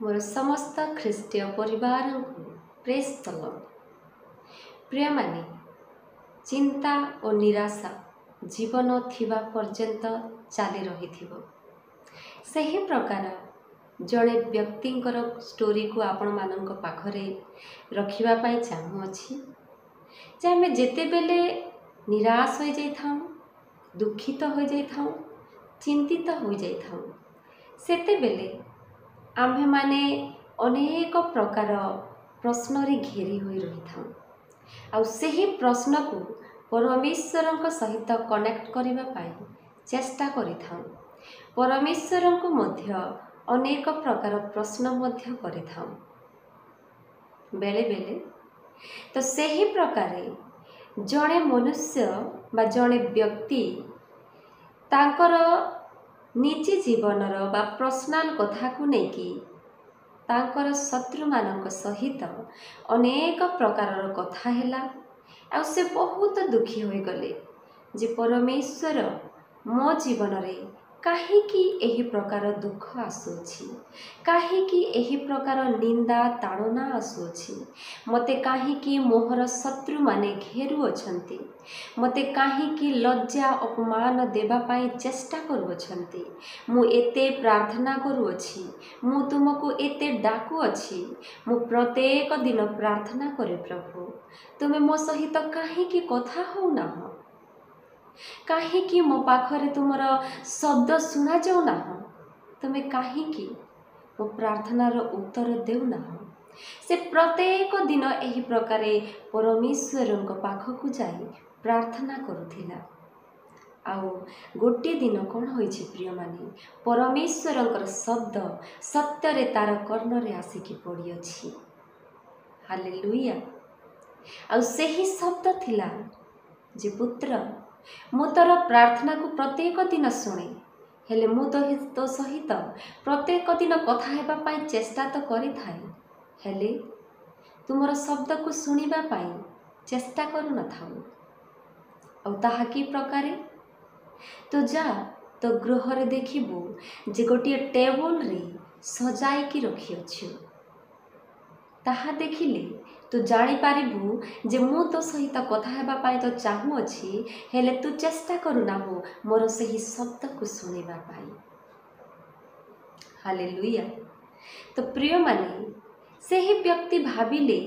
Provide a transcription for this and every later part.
मोर समस्त ख्रीष्टीय परिवार को प्रेज द लॉर्ड। प्रिय माने चिंता और निराशा जीवन थिबा पर्यंत चली रही सही प्रकार जड़े व्यक्तिंकर स्टोरी को आपण मानक पाखरे रखिबा पाई चाहूँगी जे आमे जेते बेले निराश हो जाइथां, दुखित हो जाइथां, चिंतित हो जाइथां, सेते बेले आम्भे माने अनेक प्रकार प्रश्न रे घेरी होई रही था आ सही प्रश्न को परमेश्वर सहित कनेक्ट करने पाई चेष्टा करिथां। परमेश्वर को मध्य अनेक प्रकार प्रश्न मध्य करिथां बेले बेले। तो सही प्रकार जड़े मनुष्य बा जड़े व्यक्ति तांकर निजी जीवनर बा पर्सनाल कथा को लेकिन तांकर शत्रु मानक सहित अनेक प्रकार कथा हैला आ से बहुत दुखी हो गले जे परमेश्वर मो जीवन रे काहेकि एही प्रकार दुख आसुछि, काहेकि एही प्रकार निंदा ताड़ना आसुछि, मते काहेकि मोहर शत्रु माने घेरु अछंती, मते काहेकि लज्जा अपमान देबा पाई चेष्टा करूछंती। मु एते प्रार्थना करूछि, मु तुमको एते डाकू अछि, मु प्रत्येक दिन प्रार्थना करे प्रभु तुमे मो सहित काहेकि कथा हो ना हो, काहेकि मो पाखरे तुमर शब्द सुना जाऊ ना हो, तुमे काहेकि मो प्रार्थनार उत्तर देउ ना हो। से प्रत्येक दिन एही प्रकारे परमेश्वरଙ୍କ पाखकु जाई प्रार्थना करुथिला। आउ गोटे दिन कौन होइछि प्रिय माने परमेश्वरଙ୍କର शब्द सत्यरे तार कर्णरे आसिकी पड़ी अछि। हालेलुया। आउ सही शब्द थिला जे पुत्र मु तोर प्रार्थना को प्रत्येक दिन शुणे, हेले मु तो सहित प्रत्येक दिन कथा हेबा पाई चेष्टा तो करि थाए, हेले तुमर शब्द को सुनिबा पाई चेष्टा करू न थाउ। और ताहा की प्रकारे तो जा तो गृह रे देखिबू जे गोटे टेबल रे सजाई की रखी अछि, ताहा देखिले तू जानी पारिबू जे मु तो सहित कथा हेबा पाई तो चाहू अछि, हेले तू चेष्टा करू ना हो मोर सही शब्द को सुनिबा पाई। हालेलुया। तो प्रिय माने सही व्यक्ति भाविले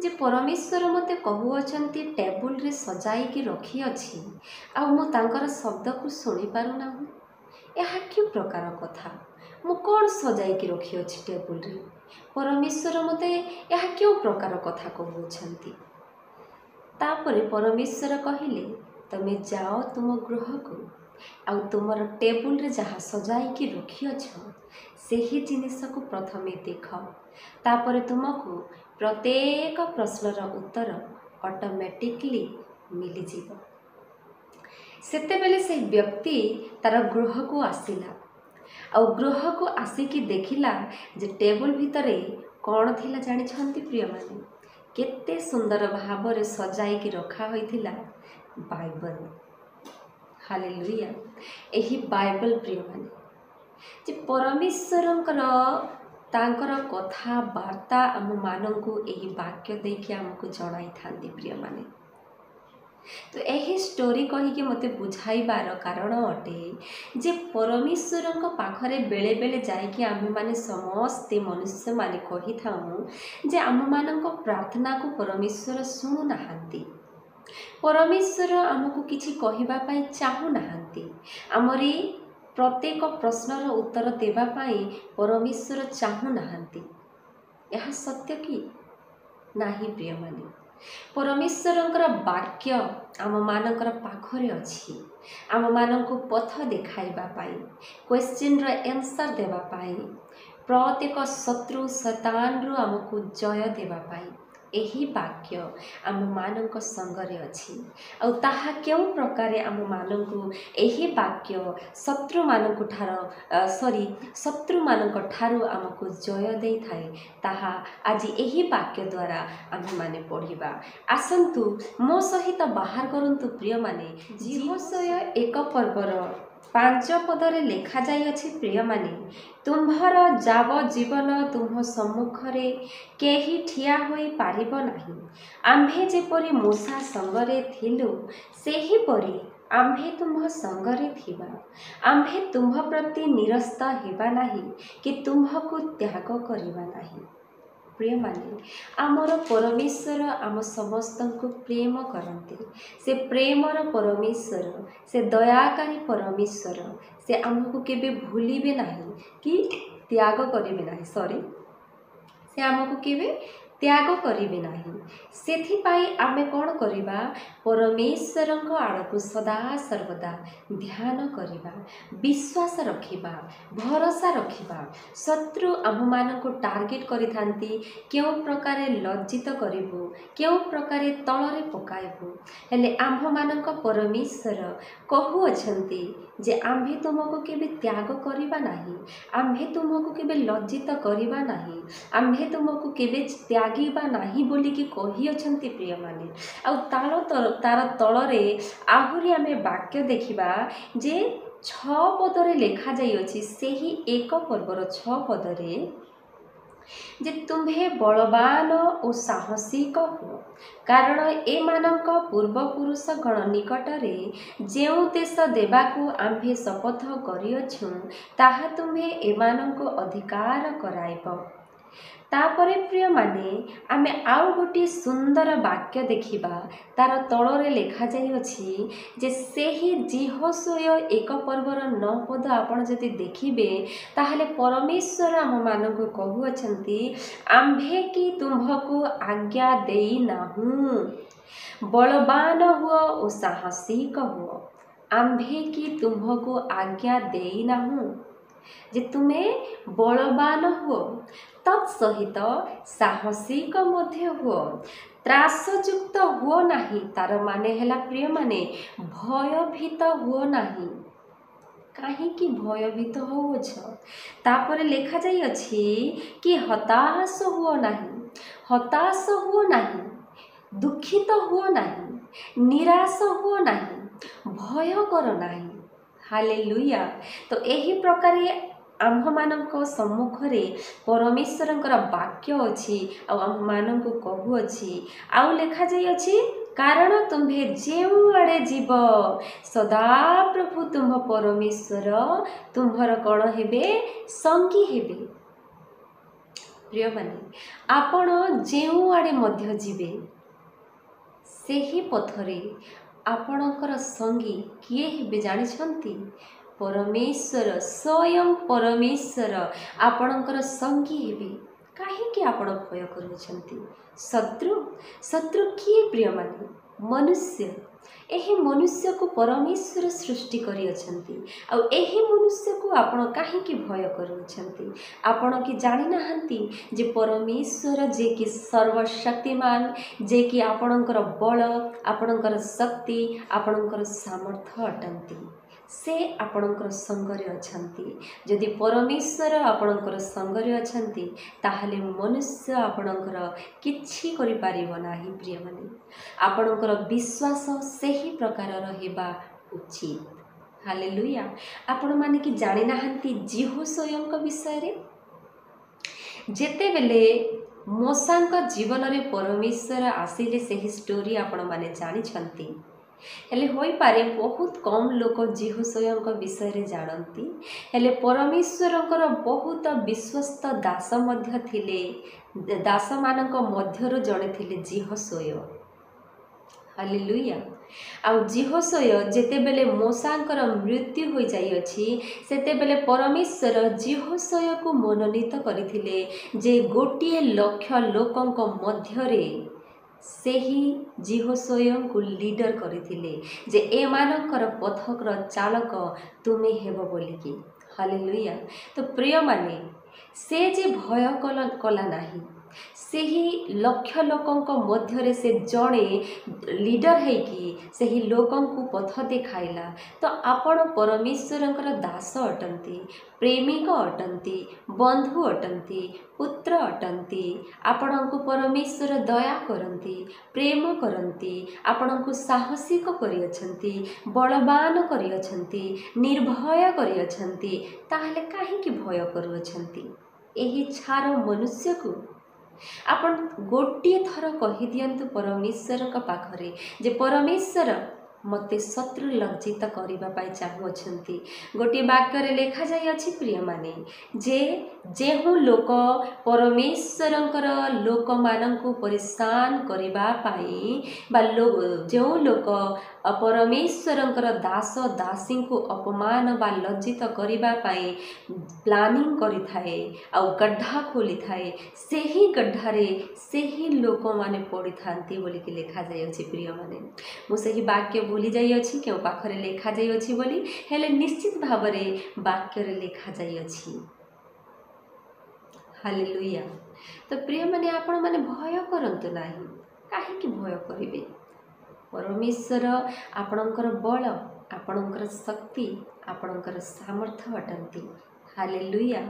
जे परमेश्वर मते कहू अछंती टेबल रे सजाई की रखी अछि आ मु तांकर शब्द को सुनि पारू ना हूँ, यह कि प्रकार कथा मु कौन सजाई की रखी अछि टेबल रे, परमेश्वर मते यह क्यों प्रकार कथा कहउछंती। तापरे परमेश्वर कहिले तमे जाओ तुम गृह को आ तुमर टेबल रे जहाँ सजाई की रखी अछ सेही जिनिस को प्रथमे देख, तापरे तुमको प्रत्येक प्रश्नर उत्तर ऑटोमेटिकली मिली जीव। सेते बेले से व्यक्ति तार गृह को आसिला आ गृह को आसिकी देखिला जे टेबल भितरे कौन थिला जानि छंती प्रिय माने केते सुंदर भाव सजाई की रखा होइथिला बाइबल। हालेलुया। एही बाइबल प्रिय माने जे परमेश्वरंकर तांकर कथा वार्ता आम मानंकु एही वाक्य देखि हमको जणाई थांती प्रिय माने। तो यही स्टोरी कहीकि मते बुझाइबार कारण अटे जे परमेश्वरंक पाखरे बेले बेले जाइकि आमे माने समस्ते मनुष्य माने कही थाऊ जे आम मानंक प्रार्थना को परमेश्वर सुनु नाहांती, परमेश्वर आमको किछि कहिबा पाई चाहू नाहांती, आमरी प्रत्येक प्रश्नर उत्तर देबा पाई परमेश्वर चाहू नाहांती। यह सत्य कि नाही प्रिय माने परमेश्वरंकर वाक्य आम मानकर पाखरे अछि, आम मानंकु पथ देखाइबा पाई, क्वेश्चन र आंसर देबा पाई, प्रत्येक शत्रु शैतान रु आमको जय देबा पाई एही वाक्य आम मानक संगरे अछि। आ ताहा केउ प्रकारे आम मानंकु एही वाक्य शत्रु मानक ठारू आमको जय दे थाए, ताहा आज एही वाक्य द्वारा आम माने पढ़िबा। आसंतु मो सहित बाहर करंतु प्रिय माने जीवशय एक पर्वर ପାଞ୍ଚ ପଦରେ ଲେଖାଯାଇଅଛି ପ୍ରିୟମାନେ, ତୁମ୍ଭର ଯାବଜୀବନ ତୁମ୍ଭ ସମ୍ମୁଖରେ କେହି ଠିଆ ହୋଇପାରିବ ନାହିଁ। ଆମ୍ଭେ ଯେପରି ମୂଷା ସଙ୍ଗରେ ଥିଲୁ, ସେହିପରି ଆମ୍ଭେ ତୁମ୍ଭ ସଙ୍ଗରେ ଥିବା। ଆମ୍ଭେ ତୁମ୍ଭ ପ୍ରତି ନିରସ୍ତ ହେବା ନାହିଁ କି ତୁମ୍ଭକୁ ତ୍ୟାଗ କରିବା ନାହିଁ। ପ୍ରିୟମାନେ, ଆମର ପରମେଶ୍ୱର ଆମ ସମସ୍ତଙ୍କୁ ପ୍ରେମ କରନ୍ତି। ସେ ପ୍ରେମର ପରମେଶ୍ୱର, ସେ ଦୟାକାରୀ ପରମେଶ୍ୱର। ସେ ଆମକୁ କେବେ ଭୁଲିବେ ନାହିଁ କି ତ୍ୟାଗ କରିବେ ନାହିଁ। ସେ ଆମକୁ କେବେ ତ୍ୟାଗ କରିବେ ନାହିଁ। ସେଥିପାଇଁ ଆମେ କ'ଣ କରିବା? ପରମେଶ୍ୱରଙ୍କ ଆଡ଼କୁ ସଦା ସର୍ବଦା ଧ୍ୟାନ କରିବା, ବିଶ୍ୱାସ ରଖିବା, ଭରସା ରଖିବା। ଶତ୍ରୁ ଆମ୍ଭମାନଙ୍କୁ ଟାର୍ଗେଟ୍ କରିଥାନ୍ତି, କେଉଁ ପ୍ରକାରେ ଲଜ୍ଜିତ କରିବୁ, କେଉଁ ପ୍ରକାରେ ତଳରେ ପକାଇବୁ। ହେଲେ ଆମ୍ଭମାନଙ୍କ ପରମେଶ୍ୱର କହୁଅଛନ୍ତି ଯେ ଆମ୍ଭେ ତୁମକୁ କେବେ ତ୍ୟାଗ କରିବା ନାହିଁ, ଆମ୍ଭେ ତୁମକୁ କେବେ ଲଜ୍ଜିତ କରିବା ନାହିଁ, ଆମ୍ଭେ ତୁମକୁ କେବେ ତ୍ୟାଗିବା ନାହିଁ ବୋଲିକି କହିଅଛନ୍ତି ପ୍ରିୟମାନେ। ଆଉ ତାର ତଳରେ ଆହୁରି ଆମେ ବାକ୍ୟ ଦେଖିବା ଯେ 6 ପଦରେ ଲେଖାଯାଇଅଛି, ସେହି 1 ପର୍ବର 6 ପଦରେ ଯେ ତୁମ୍ଭେ ବଳବାନ ଓ ସାହସିକ ହୁଅ, କାରଣ ଏମାନଙ୍କ ପୂର୍ବପୁରୁଷଗଣ ନିକଟରେ ଯେଉଁ ଦେଶ ଦେବାକୁ ଆମ୍ଭେ ଶପଥ କରିଅଛୁଁ, ତାହା ତୁମ୍ଭେ ଏମାନଙ୍କୁ ଅଧିକାର କରାଇବ। ତାପରେ ପ୍ରିୟମାନେ, ଆମେ ଆଉ ଗୋଟିଏ ସୁନ୍ଦର ବାକ୍ୟ ଦେଖିବା। ତାର ତଳରେ ଲେଖାଯାଇଅଛି ଯେ ସେହି ଯେହୋଶୁଆ 1 ପର୍ବର 9 ପଦ ଆପଣ ଯଦି ଦେଖିବେ, ତାହେଲେ ପରମେଶ୍ୱର ଆମମାନଙ୍କୁ କହୁଅଛନ୍ତି, ଆମ୍ଭେ କି ତୁମ୍ଭକୁ ଆଜ୍ଞା ଦେଇନାହୁଁ, ବଳବାନ ହୁଅ ଓ ସାହସିକ ହୁଅ। ଆମ୍ଭେ କି ତୁମ୍ଭକୁ ଆଜ୍ଞା ଦେଇନାହୁଁ ଯେ ତୁମେ ବଳବାନ ହୁଅ, ତତ୍ ସହିତ ସାହସିକ ମଧ୍ୟ ହୁଅ, ତ୍ରାସଯୁକ୍ତ ହୁଅ ନାହିଁ। ତାର ମାନେ ହେଲା ପ୍ରିୟମାନେ, ଭୟଭୀତ ହୁଅ ନାହିଁ। କାହିଁକି ଭୟଭୀତ ହେଉଅଛ? ତାପରେ ଲେଖାଯାଇଅଛି କି ହତାଶ ହୁଅ ନାହିଁ, ହତାଶ ହୁଅ ନାହିଁ, ଦୁଃଖିତ ହୁଅ ନାହିଁ, ନିରାଶ ହୁଅ ନାହିଁ, ଭୟ କର ନାହିଁ। ହାଲେଲୁୟା। ତ ଏହି ପ୍ରକାରେ ଆମ୍ଭମାନଙ୍କ ସମ୍ମୁଖରେ ପରମେଶ୍ୱରଙ୍କର ବାକ୍ୟ ଅଛି, ଆଉ ଆମ୍ଭମାନଙ୍କୁ କହୁଅଛି। ଆଉ ଲେଖାଯାଇଅଛି, କାରଣ ତୁମ୍ଭେ ଯେଉଁଆଡ଼େ ଯିବ, ସଦାପ୍ରଭୁ ତୁମ୍ଭ ପରମେଶ୍ୱର ତୁମ୍ଭର କ'ଣ ହେବେ? ସଙ୍ଗୀ ହେବେ। ପ୍ରିୟମାନେ, ଆପଣ ଯେଉଁଆଡ଼େ ମଧ୍ୟ ଯିବେ, ସେହି ପଥରେ ଆପଣଙ୍କର ସଙ୍ଗୀ କିଏ ହେବେ ଜାଣିଛନ୍ତି? ପରମେଶ୍ୱର, ସ୍ୱୟଂ ପରମେଶ୍ୱର ଆପଣଙ୍କର ସଙ୍ଗୀ ହେବେ। କାହିଁକି ଆପଣ ଭୟ କରୁଛନ୍ତି? ଶତ୍ରୁ କିଏ ପ୍ରିୟମାନେ? ମନୁଷ୍ୟ। ଏହି ମନୁଷ୍ୟକୁ ପରମେଶ୍ୱର ସୃଷ୍ଟି କରିଅଛନ୍ତି। ଆଉ ଏହି ମନୁଷ୍ୟକୁ ଆପଣ କାହିଁକି ଭୟ କରୁଅଛନ୍ତି? ଆପଣ କି ଜାଣିନାହାନ୍ତି ଯେ ପରମେଶ୍ୱର ଯିଏକି ସର୍ବଶକ୍ତିମାନ, ଯିଏକି ଆପଣଙ୍କର ବଳ, ଆପଣଙ୍କର ଶକ୍ତି, ଆପଣଙ୍କର ସାମର୍ଥ୍ୟ ଅଟନ୍ତି, ସେ ଆପଣଙ୍କର ସଙ୍ଗରେ ଅଛନ୍ତି। ଯଦି ପରମେଶ୍ୱର ଆପଣଙ୍କର ସଙ୍ଗରେ ଅଛନ୍ତି, ତାହେଲେ ମନୁଷ୍ୟ ଆପଣଙ୍କର କିଛି କରିପାରିବ ନାହିଁ। ପ୍ରିୟମାନେ, ଆପଣଙ୍କର ବିଶ୍ୱାସ ସେହି ପ୍ରକାରର ହେବା ଉଚିତ। ହାଲେଲୁୟା। ଆପଣମାନେ କି ଜାଣିନାହାନ୍ତି ଯେହୋଶୁଆଙ୍କ ବିଷୟରେ? ଯେତେବେଳେ ମୋଶାଙ୍କ ଜୀବନରେ ପରମେଶ୍ୱର ଆସିଲେ, ସେହି ଷ୍ଟୋରି ଆପଣମାନେ ଜାଣିଛନ୍ତି। ହେଲେ ହୋଇପାରେ ବହୁତ କମ୍ ଲୋକ ଯେହୋଶୁଆଙ୍କ ବିଷୟରେ ଜାଣନ୍ତି। ହେଲେ ପରମେଶ୍ୱରଙ୍କର ବହୁତ ବିଶ୍ୱସ୍ତ ଦାସ ମଧ୍ୟ ଥିଲେ। ଦାସମାନଙ୍କ ମଧ୍ୟରୁ ଜଣେ ଥିଲେ ଯେହୋଶୁଆ। ହାଲେଲୁୟା। ଆଉ ଯେହୋଶୁଆ ଯେତେବେଳେ ମୋଶାଙ୍କର ମୃତ୍ୟୁ ହୋଇଯାଇଅଛି, ସେତେବେଳେ ପରମେଶ୍ୱର ଯେହୋଶୁଆକୁ ମନୋନୀତ କରିଥିଲେ ଯେ 1,00,000 ଲୋକଙ୍କ ମଧ୍ୟରେ ସେହି ଯେହୋଶୁଆଙ୍କୁ ଲିଡର କରିଥିଲେ ଯେ ଏମାନଙ୍କର ପଥର ଚାଳକ ତୁମେ ହେବ ବୋଲିକି। ହାଲେଲୁୟା। ତ ପ୍ରିୟମାନେ, ସେ ଯେ ଭୟ କଲା ନାହିଁ, ସେହି ଲକ୍ଷ ଲୋକଙ୍କ ମଧ୍ୟରେ ସେ ଜଣେ ଲିଡର ହେଇକି ସେହି ଲୋକଙ୍କୁ ପଥ ଦେଖାଇଲା। ତ ଆପଣ ପରମେଶ୍ୱରଙ୍କର ଦାସ ଅଟନ୍ତି, ପ୍ରେମିକ ଅଟନ୍ତି, ବନ୍ଧୁ ଅଟନ୍ତି, ପୁତ୍ର ଅଟନ୍ତି। ଆପଣଙ୍କୁ ପରମେଶ୍ୱର ଦୟା କରନ୍ତି, ପ୍ରେମ କରନ୍ତି, ଆପଣଙ୍କୁ ସାହସିକ କରିଅଛନ୍ତି, ବଳବାନ କରିଅଛନ୍ତି, ନିର୍ଭୟ କରିଅଛନ୍ତି। ତାହେଲେ କାହିଁକି ଭୟ କରୁଅଛନ୍ତି ଏହି ଛାର ମନୁଷ୍ୟକୁ? ଆପଣ ଗୋଟିଏ ଥର କହିଦିଅନ୍ତୁ ପରମେଶ୍ୱରଙ୍କ ପାଖରେ ଯେ ପରମେଶ୍ୱର ମୋତେ ଶତ୍ରୁ ଲଜ୍ଜିତ କରିବା ପାଇଁ ଚାହୁଁଅଛନ୍ତି। ଗୋଟିଏ ବାକ୍ୟରେ ଲେଖାଯାଇଅଛି ପ୍ରିୟମାନେ ଯେ ଯେଉଁ ଲୋକ ପରମେଶ୍ୱରଙ୍କର ଲୋକମାନଙ୍କୁ ପରିଶାନ କରିବା ପାଇଁ ବା ଯେଉଁ ଲୋକ ପରମେଶ୍ୱରଙ୍କର ଦାସ ଦାସୀଙ୍କୁ ଅପମାନ ବା ଲଜ୍ଜିତ କରିବା ପାଇଁ ପ୍ଲାନିଂ କରିଥାଏ ଆଉ ଗड्ढा ଖୋଲିଥାଏ, ସେହି ଗड्ढାରେ ସେହି ଲୋକମାନେ ପଡ଼ିଥାନ୍ତି ବୋଲିକି ଲେଖାଯାଇଅଛି ପ୍ରିୟମାନେ। ମୁଁ ସେହି ବାକ୍ୟ ଭୁଲି ଯାଇଅଛି କେଉଁ ପାଖରେ ଲେଖାଯାଇଅଛି ବୋଲି, ହେଲେ ନିଶ୍ଚିତ ଭାବରେ ବାକ୍ୟରେ ଲେଖାଯାଇଅଛି। ହାଲେଲୁୟା। ତ ପ୍ରିୟମାନେ ଆପଣମାନେ ଭୟ କରନ୍ତୁ ନାହିଁ। କାହିଁକି ଭୟ କରିବେ? ପରମେଶ୍ୱର ଆପଣଙ୍କର ବଳ, ଆପଣଙ୍କର ଶକ୍ତି, ଆପଣଙ୍କର ସାମର୍ଥ୍ୟ ଅଟନ୍ତି। ହାଲେଲୁୟା।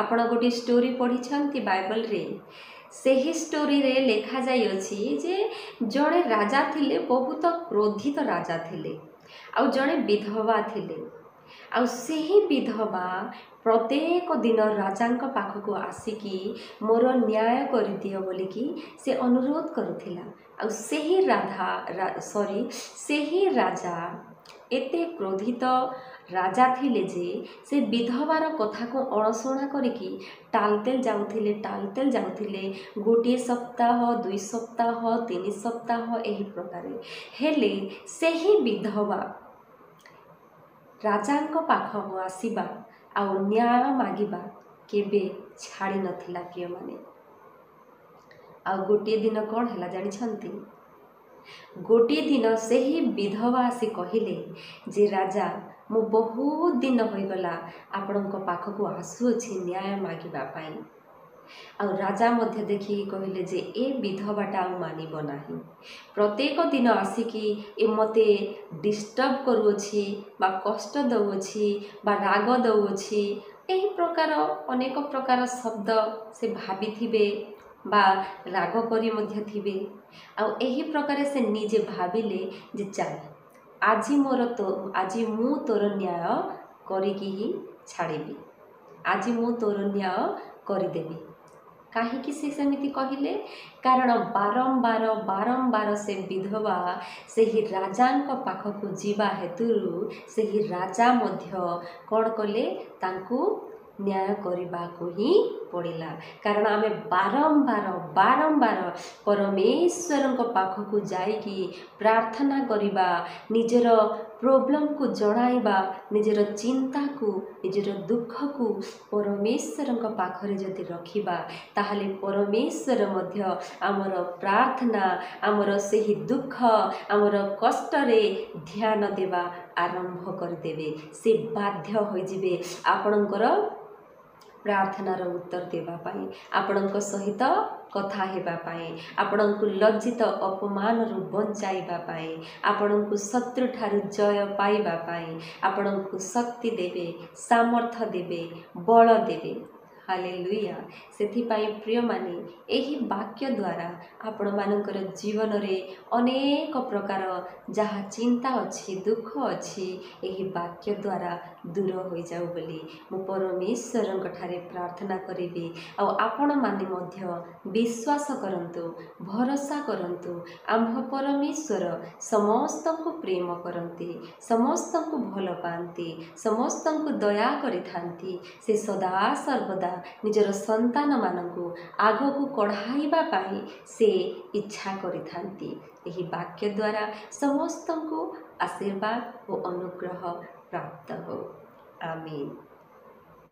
ଆପଣ ଗୋଟିଏ ଷ୍ଟୋରି ପଢ଼ିଛନ୍ତି ବାଇବଲରେ। ସେହି ଷ୍ଟୋରିରେ ଲେଖାଯାଇଅଛି ଯେ ଜଣେ ରାଜା ଥିଲେ, ବହୁତ କ୍ରୋଧିତ ରାଜା ଥିଲେ, ଆଉ ଜଣେ ବିଧବା ଥିଲେ। ଆଉ ସେହି ବିଧବା ପ୍ରତ୍ୟେକ ଦିନ ରାଜାଙ୍କ ପାଖକୁ ଆସିକି ମୋର ନ୍ୟାୟ କରିଦିଅ ବୋଲିକି ସେ ଅନୁରୋଧ କରୁଥିଲା। ଆଉ ସେହି ସେହି ରାଜା ଏତେ କ୍ରୋଧିତ ରାଜା ଥିଲେ ଯେ ସେ ବିଧବାର କଥାକୁ ଅଣଶୁଣା କରିକି ଟାଲତେଲ ଯାଉଥିଲେ। ଗୋଟିଏ ସପ୍ତାହ, 2 ସପ୍ତାହ, 3 ସପ୍ତାହ ଏହି ପ୍ରକାରେ। ହେଲେ ସେହି ବିଧବା ରାଜାଙ୍କ ପାଖକୁ ଆସିବା ଆଉ ନ୍ୟାୟ ମାଗିବା କେବେ ଛାଡ଼ି ନଥିଲା ପ୍ରିୟମାନେ। ଆଉ ଗୋଟିଏ ଦିନ କ'ଣ ହେଲା ଜାଣିଛନ୍ତି? ଗୋଟିଏ ଦିନ ସେହି ବିଧବା ଆସି କହିଲେ ଯେ ରାଜା, ମୁଁ ବହୁତ ଦିନ ହୋଇଗଲା ଆପଣଙ୍କ ପାଖକୁ ଆସୁଅଛି ନ୍ୟାୟ ମାଗିବା ପାଇଁ। ଆଉ ରାଜା ମଧ୍ୟ ଦେଖିକି କହିଲେ ଯେ ଏ ବିଧବାଟା ଆଉ ମାନିବ ନାହିଁ। ପ୍ରତ୍ୟେକ ଦିନ ଆସିକି ଏ ମୋତେ ଡିଷ୍ଟର୍ବ କରୁଅଛି ବା କଷ୍ଟ ଦେଉଅଛି ବା ରାଗ ଦେଉଅଛି। ଏହି ପ୍ରକାର ଅନେକ ପ୍ରକାର ଶବ୍ଦ ସେ ଭାବିଥିବେ ବା ରାଗ କରି ମଧ୍ୟ ଥିବେ। ଆଉ ଏହି ପ୍ରକାରେ ସେ ନିଜେ ଭାବିଲେ ଯେ ଚାଲ ଆଜି ମୁଁ ତୋର ନ୍ୟାୟ କରିକି ହିଁ ଛାଡ଼ିବି। ଆଜି ମୁଁ ତୋର ନ୍ୟାୟ କରିଦେବି। କାହିଁକି ସେ ସେମିତି କହିଲେ? କାରଣ ବାରମ୍ବାର ସେ ବିଧବା ସେହି ରାଜାଙ୍କ ପାଖକୁ ଯିବା ହେତୁରୁ ସେହି ରାଜା ମଧ୍ୟ କ'ଣ କଲେ? ତାଙ୍କୁ ନ୍ୟାୟ କରିବାକୁ ହିଁ ପଡ଼ିଲା। କାରଣ ଆମେ ବାରମ୍ବାର ପରମେଶ୍ୱରଙ୍କ ପାଖକୁ ଯାଇକି ପ୍ରାର୍ଥନା କରିବା, ନିଜର ପ୍ରୋବ୍ଲେମକୁ ଜଣାଇବା, ନିଜର ଚିନ୍ତାକୁ, ନିଜର ଦୁଃଖକୁ ପରମେଶ୍ୱରଙ୍କ ପାଖରେ ଯଦି ରଖିବା, ତାହେଲେ ପରମେଶ୍ୱର ମଧ୍ୟ ଆମର ପ୍ରାର୍ଥନା, ଆମର ସେହି ଦୁଃଖ, ଆମର କଷ୍ଟରେ ଧ୍ୟାନ ଦେବା ଆରମ୍ଭ କରିଦେବେ। ସେ ବାଧ୍ୟ ହୋଇଯିବେ ଆପଣଙ୍କର ପ୍ରାର୍ଥନାର ଉତ୍ତର ଦେବା ପାଇଁ, ଆପଣଙ୍କ ସହିତ କଥା ହେବା ପାଇଁ, ଆପଣଙ୍କୁ ଲଜ୍ଜିତ ଅପମାନରୁ ବଞ୍ଚାଇବା ପାଇଁ, ଆପଣଙ୍କୁ ଶତ୍ରୁଠାରୁ ଜୟ ପାଇବା ପାଇଁ ଆପଣଙ୍କୁ ଶକ୍ତି ଦେବେ, ସାମର୍ଥ୍ୟ ଦେବେ, ବଳ ଦେବେ। ହାଲେଲୁୟା। ସେଥିପାଇଁ ପ୍ରିୟମାନେ ଏହି ବାକ୍ୟ ଦ୍ୱାରା ଆପଣମାନଙ୍କର ଜୀବନରେ ଅନେକ ପ୍ରକାର ଯାହା ଚିନ୍ତା ଅଛି, ଦୁଃଖ ଅଛି, ଏହି ବାକ୍ୟ ଦ୍ୱାରା ଦୂର ହୋଇଯାଉ ବୋଲି ମୁଁ ପରମେଶ୍ୱରଙ୍କ ଠାରେ ପ୍ରାର୍ଥନା କରିବି। ଆଉ ଆପଣମାନେ ମଧ୍ୟ ବିଶ୍ୱାସ କରନ୍ତୁ, ଭରସା କରନ୍ତୁ। ଆମ୍ଭ ପରମେଶ୍ୱର ସମସ୍ତଙ୍କୁ ପ୍ରେମ କରନ୍ତି, ସମସ୍ତଙ୍କୁ ଭଲ ପାଆନ୍ତି, ସମସ୍ତଙ୍କୁ ଦୟା କରିଥାନ୍ତି। ସେ ସଦାସର୍ବଦା ନିଜର ସନ୍ତାନମାନଙ୍କୁ ଆଗକୁ କଢ଼ାଇବା ପାଇଁ ସେ ଇଚ୍ଛା କରିଥାନ୍ତି। ଏହି ବାକ୍ୟ ଦ୍ୱାରା ସମସ୍ତଙ୍କୁ ଆଶୀର୍ବାଦ ଓ ଅନୁଗ୍ରହ ପ୍ରାପ୍ତ ହେଉ। ଆମେନ୍।